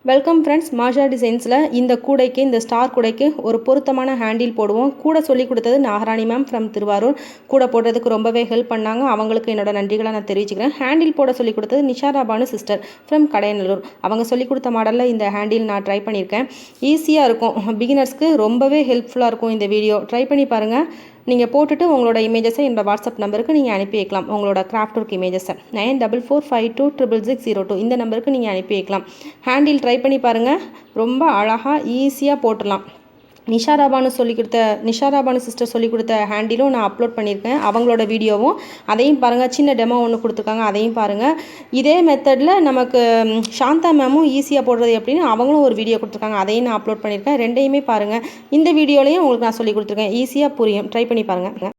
Welcome friends. மாஷா டிசைன்ஸில் இந்த கூடைக்கு, இந்த ஸ்டார் கூடைக்கு ஒரு பொருத்தமான ஹேண்டில் போடுவோம். கூட சொல்லி கொடுத்தது நாகராணி மேம் ஃப்ரம் திருவாரூர். கூட போடுறதுக்கு ரொம்பவே ஹெல்ப் பண்ணாங்க. அவங்களுக்கு என்னோட நன்றிகளை நான் தெரிவிச்சுக்கிறேன். ஹேண்டில் போட சொல்லி கொடுத்தது நிஷாராபானு சிஸ்டர் ஃப்ரம் கடையநல்லூர். அவங்க சொல்லி கொடுத்த மாடலில் இந்த ஹேண்டில் நான் ட்ரை பண்ணியிருக்கேன். ஈஸியாக இருக்கும், பிகினர்ஸ்க்கு ரொம்பவே ஹெல்ப்ஃபுல்லாக இருக்கும். இந்த வீடியோ ட்ரை பண்ணி பாருங்கள். நீங்கள் போட்டுட்டு உங்களோட இமேஜஸை என்னோட வாட்ஸ்அப் நம்பருக்கு நீங்கள் அனுப்பி வைக்கலாம். உங்களோட கிராஃப்ட் ஒர்க் இமேஜஸை 9445266602 இந்த நம்பருக்கு நீங்கள் அனுப்பி வைக்கலாம். ஹேண்டில் ட்ரை பண்ணி பாருங்கள். ரொம்ப அழகாக ஈஸியாக போட்டுடலாம். நிஷாராபானு சிஸ்டர் சொல்லி கொடுத்த ஹேண்டிலும் நான் அப்லோட் பண்ணியிருக்கேன். அவங்களோட வீடியோவும் அதையும் பாருங்கள். சின்ன டெமோ ஒன்று கொடுத்துருக்காங்க, அதையும் பாருங்கள். இதே மெத்தடில் நமக்கு சாந்தா மேமும் ஈஸியாக போடுறது எப்படின்னு அவங்களும் ஒரு வீடியோ கொடுத்துருக்காங்க, அதையும் நான் அப்லோட் பண்ணியிருக்கேன். ரெண்டையுமே பாருங்கள். இந்த வீடியோலையும் உங்களுக்கு நான் சொல்லி கொடுத்துருக்கேன். ஈஸியாக புரியும். ட்ரை பண்ணி பாருங்கள்.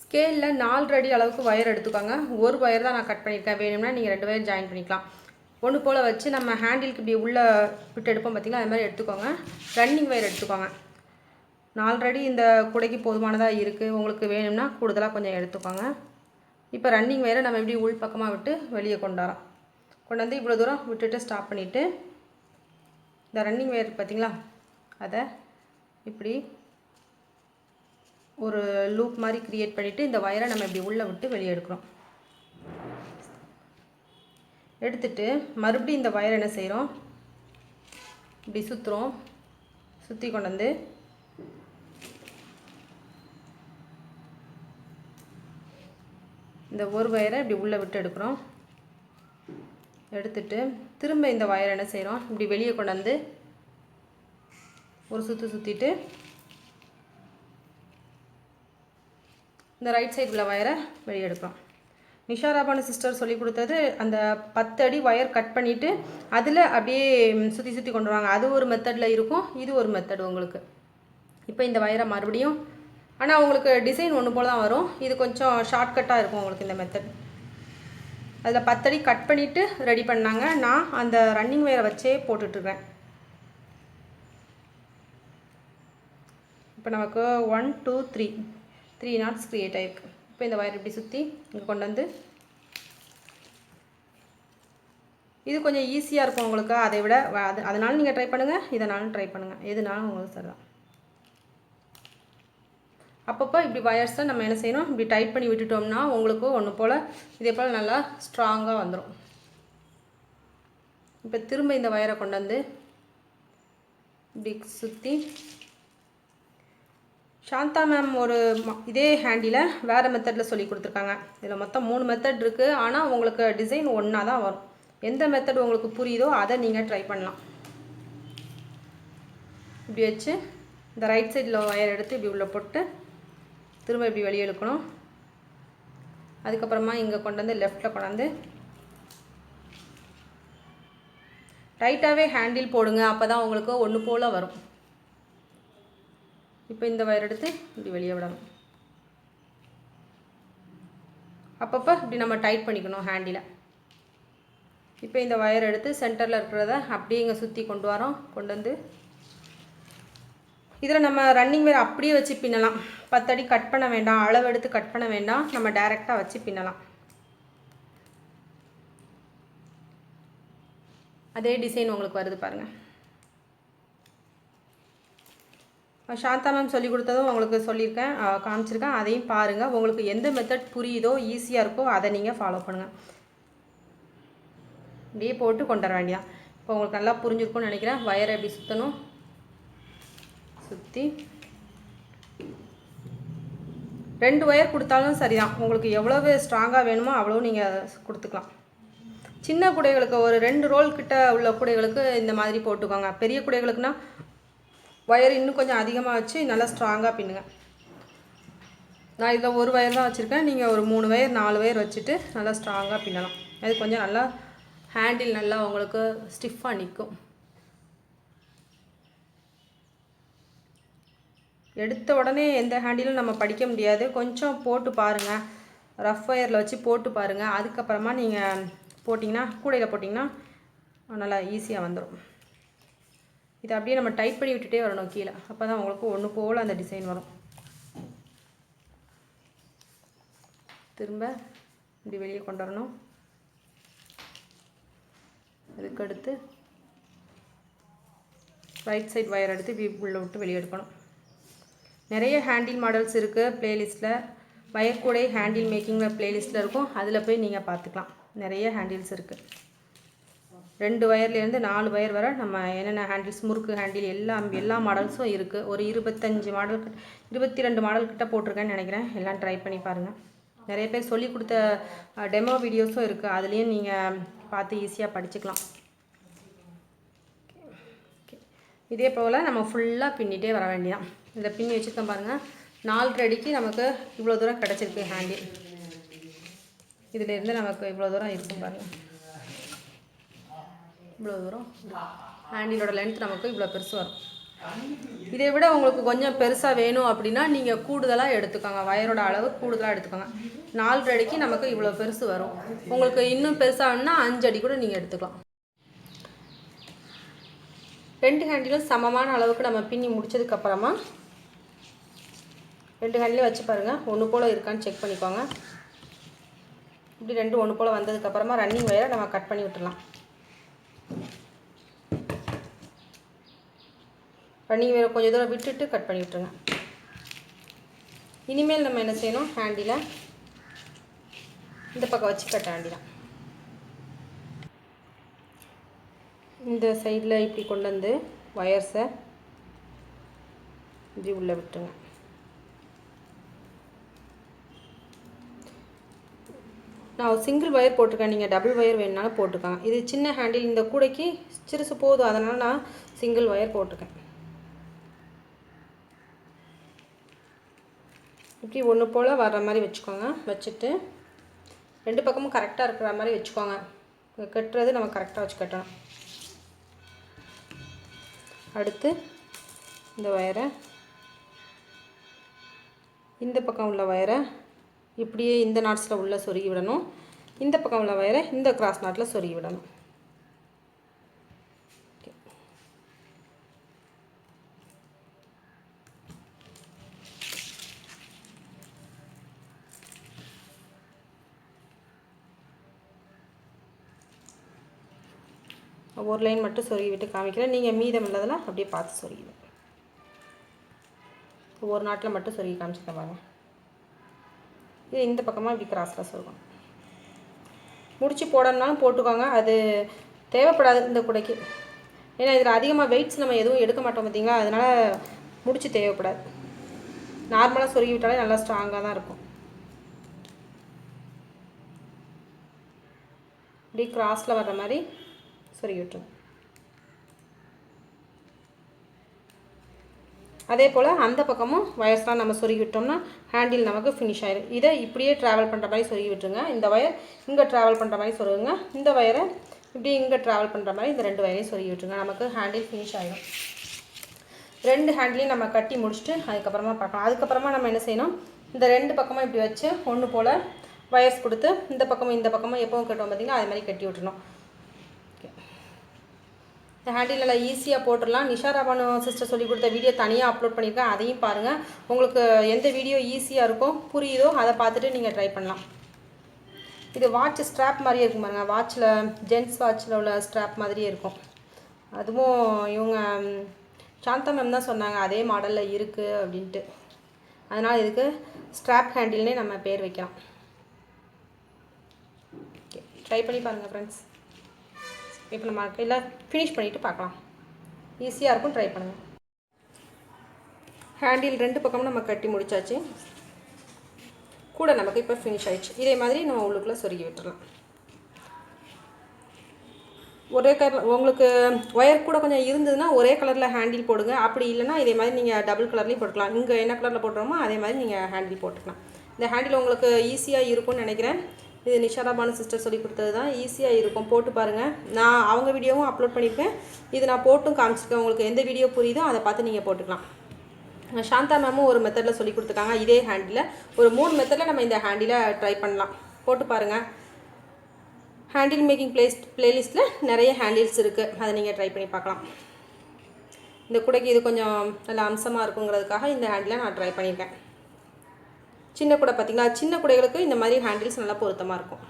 ஸ்கேலில் 4 அடி அளவுக்கு ஒயர் எடுத்துக்கோங்க. ஒரு ஒயர் தான் நான் கட் பண்ணியிருக்கேன். வேணும்னா நீங்கள் 2 ஒயர் ஜாயின் பண்ணிக்கலாம். ஒன்று போல் வச்சு நம்ம ஹேண்டிலுக்கு இப்படி உள்ளே விட்டு எடுப்போம் பார்த்திங்களா, அது மாதிரி எடுத்துக்கோங்க. ரன்னிங் ஒயர் எடுத்துக்கோங்க. 4 அடி இந்த கூடைக்கு போதுமானதாக இருக்குது. உங்களுக்கு வேணும்னா கூடுதலாக கொஞ்சம் எடுத்துக்கோங்க. இப்போ ரன்னிங் ஒயரை நம்ம இப்படி உள் பக்கமாக விட்டு வெளியே கொண்டு வந்து இவ்வளோ தூரம் விட்டுட்டு ஸ்டாப் பண்ணிவிட்டு, இந்த ரன்னிங் ஒயர் பார்த்திங்களா, அதை இப்படி ஒரு லூப் மாதிரி க்ரியேட் பண்ணிவிட்டு இந்த ஒயரை நம்ம இப்படி உள்ளே விட்டு வெளியே எடுக்கிறோம். எடுத்துட்டு மறுபடியும் இந்த ஒயர் என்ன செய்கிறோம், இப்படி சுற்றுறோம். சுற்றி கொண்டு வந்து இந்த ஒரு ஒயரை இப்படி உள்ளே விட்டு எடுக்கிறோம். எடுத்துட்டு திரும்ப இந்த ஒயரை என்ன செய்கிறோம், இப்படி வெளியே கொண்டு வந்து ஒரு சுற்றிட்டு இந்த ரைட் சைடு உள்ள ஒயரை வெளியே எடுக்கிறோம். நிஷாராபானு சிஸ்டர் சொல்லி கொடுத்தது அந்த 10 அடி ஒயர் கட் பண்ணிவிட்டு அதில் அப்படியே சுற்றி கொண்டு வாங்க. அது ஒரு மெத்தடில் இருக்கும், இது ஒரு மெத்தடு உங்களுக்கு. இப்போ இந்த ஒயரை மறுபடியும், ஆனால் உங்களுக்கு டிசைன் ஒன்று போல் தான் வரும். இது கொஞ்சம் ஷார்ட்கட்டாக இருக்கும் உங்களுக்கு இந்த மெத்தட். அதில் 10 அடி கட் பண்ணிவிட்டு ரெடி பண்ணாங்க. நான் அந்த ரன்னிங் ஒயரை வச்சே போட்டுட்ருக்கேன். இப்போ நமக்கு 1 2 3 நாட்ஸ் க்ரியேட் ஆகிருக்கு. இப்போ இந்த ஒயர் இப்படி சுற்றி இங்கே கொண்டு வந்து, இது கொஞ்சம் ஈஸியாக இருக்கும் உங்களுக்கு அதை விட. அதனாலும் நீங்கள் ட்ரை பண்ணுங்கள், இதனாலும் ட்ரை பண்ணுங்கள், எதுனாலும் உங்களுக்கு சரிதான். அப்பப்போ இப்படி ஒயர்ஸை நம்ம என்ன செய்யணும், இப்படி டைட் பண்ணி விட்டுட்டோம்னா உங்களுக்கு ஒன்று போல் இதே போல் நல்லா ஸ்ட்ராங்காக வந்துடும். இப்போ திரும்ப இந்த ஒயரை கொண்டு வந்து இப்படி சுற்றி, சாந்தா மேம் ஒரு இதே ஹேண்டில் வேறு மெத்தடில் சொல்லி கொடுத்துருக்காங்க. இதில் மொத்தம் 3 மெத்தட் இருக்குது. ஆனால் உங்களுக்கு டிசைன் ஒன்றா தான் வரும். எந்த மெத்தட் உங்களுக்கு புரியுதோ அதை நீங்கள் ட்ரை பண்ணலாம். இப்படி வச்சு இந்த ரைட் சைடில் ஒயர் எடுத்து இப்படி உள்ளே போட்டு திரும்ப இப்படி வெளியே இழுக்கணும். அதுக்கப்புறமா இங்கே கொண்டு வந்து லெஃப்டில் கொண்டு வந்து ரைட்டாகவே ஹேண்டில் போடுங்க. அப்போ தான் உங்களுக்கு ஒன்று போல் வரும். இப்போ இந்த ஒயர் எடுத்து இப்படி வெளியே விடணும். அப்பப்போ இப்படி நம்ம டைட் பண்ணிக்கணும் ஹேண்டில். இப்போ இந்த ஒயர் எடுத்து சென்டரில் இருக்கிறத அப்படியே இங்கே சுற்றி கொண்டு வரோம். கொண்டு வந்து இதில் நம்ம ரன்னிங் ஒயர் அப்படியே வச்சு பின்னலாம். 10 அடி கட் பண்ண வேண்டாம், அளவு எடுத்து கட் பண்ண வேண்டாம், நம்ம டைரெக்டாக வச்சு பின்னலாம். அதே டிசைன் உங்களுக்கு வருது பாருங்கள். சாந்தா மேம் சொல்லி கொடுத்ததும் உங்களுக்கு சொல்லியிருக்கேன், காமிச்சிருக்கேன், அதையும் பாருங்கள். உங்களுக்கு எந்த மெத்தட் புரியுதோ ஈஸியாக இருக்கோ அதை நீங்கள் ஃபாலோ பண்ணுங்கள். இப்படியே போட்டு கொண்டு வர வேண்டியதான். இப்போ உங்களுக்கு நல்லா புரிஞ்சிருக்கும்னு நினைக்கிறேன். வயரை எப்படி சுற்றணும், சுற்றி 2 ஒயர் கொடுத்தாலும் சரிதான். உங்களுக்கு எவ்வளவு ஸ்ட்ராங்காக வேணுமோ அவ்வளோ நீங்கள் கொடுத்துக்கலாம். சின்ன கூடைகளுக்கு ஒரு 2 ரோல் கிட்ட உள்ள கூடைகளுக்கு இந்த மாதிரி போட்டுக்கோங்க. பெரிய கூடைகளுக்குன்னா ஒயர் இன்னும் கொஞ்சம் அதிகமாக வச்சு நல்லா ஸ்ட்ராங்காக பின்னுங்க. நான் இதில் ஒரு ஒயர் தான் வச்சுருக்கேன். நீங்கள் ஒரு 3 ஒயர் 4 ஒயர் வச்சுட்டு நல்லா ஸ்ட்ராங்காக பின்னலாம். அது கொஞ்சம் நல்லா ஹேண்டில் நல்லா உங்களுக்கு ஸ்டிஃபாக நிற்கும். எடுத்த உடனே எந்த ஹேண்டிலும் நம்ம படிக்க முடியாது. கொஞ்சம் போட்டு பாருங்கள், ரஃப் ஒயரில் வச்சு போட்டு பாருங்கள். அதுக்கப்புறமா நீங்கள் போட்டிங்கன்னா, கூடையில் போட்டிங்கன்னா நல்லா ஈஸியாக வந்துடும். இதை அப்படியே நம்ம டைட் பண்ணி விட்டுட்டே வரணும் கீழே. அப்போ தான் உங்களுக்கு ஒன்று போல் அந்த டிசைன் வரும். திரும்ப இப்படி வெளியே கொண்டு வரணும். முறுக்கு எடுத்து ரைட் சைடு வயர் எடுத்து இப்படி உள்ளே விட்டு வெளியே எடுக்கணும். நிறைய ஹேண்டில் மாடல்ஸ் இருக்குது ப்ளேலிஸ்ட்டில். வயர் கூடை ஹேண்டில் மேக்கிங்கில் ப்ளேலிஸ்ட்டில் இருக்கும், அதில் போய் நீங்கள் பார்த்துக்கலாம். நிறைய ஹேண்டில்ஸ் இருக்குது. 2 வயர்லேருந்து 4 வயர் வரை நம்ம என்னென்ன ஹேண்டில்ஸ், முறுக்கு ஹேண்டில் எல்லா மாடல்ஸும் இருக்குது. ஒரு 25 மாடல் 22 மாடல் கிட்ட போட்டிருக்கேன்னு நினைக்கிறேன். எல்லாம் ட்ரை பண்ணி பாருங்கள். நிறைய பேர் சொல்லி கொடுத்த டெமோ வீடியோஸும் இருக்குது, அதுலேயும் நீங்கள் பார்த்து ஈஸியாக படிச்சுக்கலாம். இதே போல் நம்ம ஃபுல்லாக பின்னிட்டே வர வேண்டியதான். இதில் பின்னி வச்சுருக்கோம் பாருங்கள். 4 அடிக்கு நமக்கு இவ்வளோ தூரம் கிடச்சிருக்கு ஹேண்டில். இதிலேருந்து நமக்கு இவ்வளோ தூரம் இருக்கும் பாருங்கள். இவ்வளோ தூரம் ஹேண்டிலோட லென்த் நமக்கு இவ்வளோ பெருசு வரும். இதை விட உங்களுக்கு கொஞ்சம் பெருசாக வேணும் அப்படின்னா நீங்கள் கூடுதலாக எடுத்துக்கோங்க. வயரோட அளவு கூடுதலாக எடுத்துக்கோங்க. 4 அடிக்கு நமக்கு இவ்வளோ பெருசு வரும். உங்களுக்கு இன்னும் பெருசாகனா 5 அடி கூட நீங்கள் எடுத்துக்கலாம். 2 ஹேண்டிலும் சமமான அளவுக்கு நம்ம பின்னி முடிச்சதுக்கப்புறமா 2 ஹேண்டிலையும் வச்சு பாருங்கள், ஒன்று போல் இருக்கான்னு செக் பண்ணிக்கோங்க. இப்படி 2 ஒன்று போல் வந்ததுக்கப்புறமா ரன்னிங் வயரை நம்ம கட் பண்ணி விட்டுடலாம். ரன்னிங் வயரை கொஞ்சம் தூரம் விட்டுட்டு கட் பண்ணி விட்டுருங்க. இனிமேல் நம்ம என்ன செய்யணும், ஹேண்டிலை இந்த பக்கம் வச்சு கட்ட வேண்டிதான். இந்த சைடில் இப்படி கொண்டு வந்து வயர்ஸை இப்படி உள்ளே விட்டுருங்க. நான் சிங்கிள் வயர் போட்டிருக்கேன், நீங்கள் டபுள் வயர் வேணுனாலும் போட்டுருக்காங்க. இது சின்ன ஹேண்டில், இந்த கூடைக்கு சிறுசு போதும், அதனால் நான் சிங்கிள் வயர் போட்டிருக்கேன். இப்படி ஒன்று போல் வர்ற மாதிரி வச்சுக்கோங்க. வச்சுட்டு 2 பக்கமும் கரெக்டாக இருக்கிற மாதிரி வச்சுக்கோங்க. கட்டுறது நம்ம கரெக்டாக வச்சு கட்டணும். அடுத்து இந்த வயரை, இந்த பக்கம் உள்ள வயரை இப்படியே இந்த நாட்ஸில் உள்ளே சொருகி விடணும். இந்த பக்கம் உள்ள வயரை இந்த கிராஸ் நாட்டில் சொருகி விடணும். ஒரு லைன் மட்டும் சொருகி விட்டு காமிக்கிறேன். நீங்கள் மீதம் உள்ளதெல்லாம் அப்படியே பார்த்து சொருகிடுங்க. ஒரு நாட்டில் மட்டும் சொருகி காமிச்சிருக்கேன் பாருங்கள். இது இந்த பக்கமாக இப்படி கிராஸில் சொருகணும். முடிச்சு போடணுன்னாலும் போட்டுக்கோங்க, அது தேவைப்படாது இந்த கூடைக்கு. ஏன்னா இதில் அதிகமாக வெயிட்ஸ் நம்ம எதுவும் எடுக்க மாட்டோம் பார்த்தீங்களா, அதனால் முடிச்சு தேவைப்படாது. நார்மலாக சொருகி விட்டாலே நல்லா ஸ்ட்ராங்காக தான் இருக்கும். இப்படி கிராஸில் வர்ற மாதிரி சொருகி விட்டுருங்க. அதே போல் அந்த பக்கமும் வயர்ஸ்லாம் நம்ம சொருகி விட்டோம்னா ஹேண்டில் நமக்கு ஃபினிஷ் ஆயிடும். இதை இப்படியே ட்ராவல் பண்ணுற மாதிரி சொருகி விட்டுருங்க. இந்த வயர் இங்கே ட்ராவல் பண்ணுற மாதிரி சொருகுங்க. இந்த வயரை இப்படி இங்கே ட்ராவல் பண்ணுற மாதிரி இந்த 2 வயரையும் சொருகி விட்டுருங்க. நமக்கு ஹேண்டில் ஃபினிஷ் ஆகிடும். 2 ஹேண்டிலையும் நம்ம கட்டி முடிச்சுட்டு அதுக்கப்புறமா பார்க்கலாம். அதுக்கப்புறமா நம்ம என்ன செய்யணும், இந்த 2 பக்கமும் இப்படி வச்சு ஒன்று போல் வயர்ஸ் கொடுத்து இந்த பக்கமும் இந்த பக்கமும் எப்பவும் கட்டுவோம் பார்த்திங்கன்னா அது மாதிரி கட்டி விட்டுருணும். இந்த ஹேண்டில் நல்லா ஈஸியாக போட்டுடலாம். நிஷா ராபானு சிஸ்டர் சொல்லி கொடுத்த வீடியோ தனியாக அப்லோட் பண்ணியிருக்கேன், அதையும் பாருங்கள். உங்களுக்கு எந்த வீடியோ ஈஸியாக இருக்கோ புரியுதோ அதை பார்த்துட்டு நீங்கள் ட்ரை பண்ணலாம். இது வாட்ச் ஸ்ட்ராப் மாதிரியே இருக்கும் பாருங்கள். வாட்சில் ஜென்ட்ஸ் வாட்சில் உள்ள ஸ்ட்ராப் மாதிரியே இருக்கும். அதுவும் இவங்க சாந்தா மேம் தான் சொன்னாங்க அதே மாடலில் இருக்குது அப்படின்ட்டு. அதனால் இதுக்கு ஸ்ட்ராப் ஹேண்டில்னே நம்ம பேர் வைக்கலாம். ஓகே, ட்ரை பண்ணி பாருங்கள் ஃப்ரெண்ட்ஸ். இப்போ நம்ம எல்லாம் ஃபினிஷ் பண்ணிவிட்டு பார்க்கலாம். ஈஸியாக இருக்கும், ட்ரை பண்ணுங்கள். ஹேண்டில் 2 பக்கமும் நம்ம கட்டி முடிச்சாச்சு. கூட நமக்கு இப்போ ஃபினிஷ் ஆகிடுச்சு. இதே மாதிரி நம்ம உள்ளுக்குள்ளே சொருகி விட்டுடலாம். ஒரே கலர் உங்களுக்கு ஒயர் கூட கொஞ்சம் இருந்ததுன்னா ஒரே கலரில் ஹேண்டில் போடுங்க. அப்படி இல்லைனா இதே மாதிரி நீங்கள் டபுள் கலர்லேயும் போட்டுக்கலாம். இங்கே என்ன கலரில் போட்டுறோமோ அதே மாதிரி நீங்கள் ஹேண்டில் போட்டுக்கலாம். இந்த ஹேண்டில் உங்களுக்கு ஈஸியாக இருக்கும்னு நினைக்கிறேன். இது நிஷா ராபானு சிஸ்டர் சொல்லி கொடுத்தது தான். ஈஸியாக இருக்கும், போட்டு பாருங்கள். நான் அவங்க வீடியோவும் அப்லோட் பண்ணியிருப்பேன், இது நான் போட்டும் காமிச்சிருக்கேன். உங்களுக்கு எந்த வீடியோ புரியுதோ அதை பார்த்து நீங்கள் போட்டுக்கலாம். சாந்தா மேமும் ஒரு மெத்தடில் சொல்லி கொடுத்துருக்காங்க. இதே ஹேண்டில் ஒரு 3 மெத்தடில் நம்ம இந்த ஹேண்டிலை ட்ரை பண்ணலாம். போட்டு பாருங்கள். ஹேண்டில் மேக்கிங் பிளேலிஸ்ட்டில் நிறைய ஹேண்டில்ஸ் இருக்குது, அதை நீங்கள் ட்ரை பண்ணி பார்க்கலாம். இந்த கூடைக்கு இது கொஞ்சம் நல்ல அம்சமாக இருக்குங்கிறதுக்காக இந்த ஹேண்டிலை நான் ட்ரை பண்ணியிருக்கேன். சின்ன கூடை பார்த்திங்களா, சின்ன கூடைகளுக்கு இந்த மாதிரி ஹேண்டில்ஸ் நல்லா பொருத்தமாக இருக்கும்.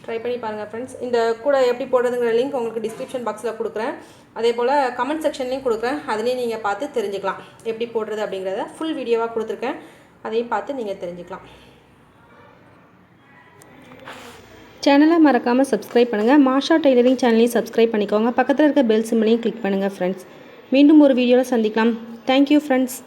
ட்ரை பண்ணி பாருங்கள் ஃப்ரெண்ட்ஸ். இந்த கூட எப்படி போடுறதுங்கிற லிங்க் உங்களுக்கு டிஸ்கிரிப்ஷன் பாக்ஸில் கொடுக்குறேன். அதே போல் கமெண்ட் செக்ஷன்லேயும் கொடுக்குறேன். அதுலேயும் நீங்கள் பார்த்து தெரிஞ்சுக்கலாம் எப்படி போடுறது அப்படிங்கிறத. ஃபுல் வீடியோவாக கொடுத்துருக்கேன், அதையும் பார்த்து நீங்கள் தெரிஞ்சுக்கலாம். சேனலை மறக்காமல் சப்ஸ்கிரைப் பண்ணுங்கள். மாஷா டெய்லரிங் சேனலையும் சப்ஸ்கிரைப் பண்ணிக்கோங்க. பக்கத்தில் இருக்க பெல் சிம்பிளையும் கிளிக் பண்ணுங்கள் ஃப்ரெண்ட்ஸ். மீண்டும் ஒரு வீடியோவில் சந்திக்கலாம். Thank you friends.